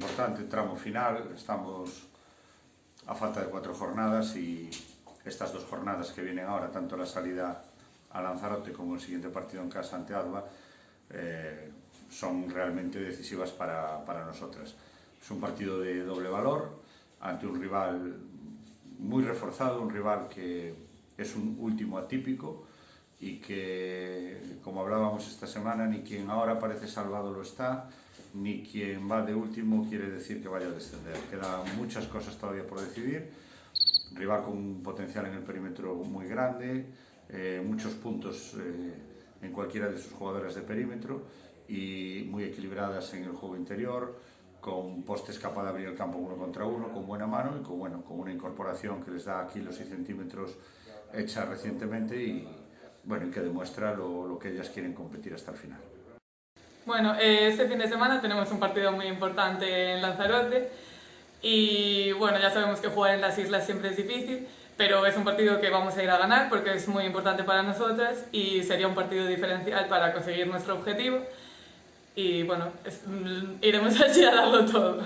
importante, tramo final, estamos a falta de 4 jornadas y estas 2 jornadas que vienen ahora, tanto la salida a Lanzarote como el siguiente partido en casa ante Adva, son realmente decisivas para nosotras. Es un partido de doble valor ante un rival muy reforzado, un rival que es un último atípico y que, como hablábamos esta semana, ni quien ahora parece salvado lo está, ni quien va de último quiere decir que vaya a descender. Quedan muchas cosas todavía por decidir. Rival con un potencial en el perímetro muy grande, muchos puntos en cualquiera de sus jugadoras de perímetro y muy equilibradas en el juego interior, con postes capaz de abrir el campo 1 contra 1, con buena mano y con una incorporación que les da kilos y centímetros hecha recientemente y que demuestra lo que ellas quieren competir hasta el final. Bueno, este fin de semana tenemos un partido muy importante en Lanzarote y bueno, ya sabemos que jugar en las islas siempre es difícil, pero es un partido que vamos a ir a ganar porque es muy importante para nosotras y sería un partido diferencial para conseguir nuestro objetivo y bueno, iremos allí a darlo todo.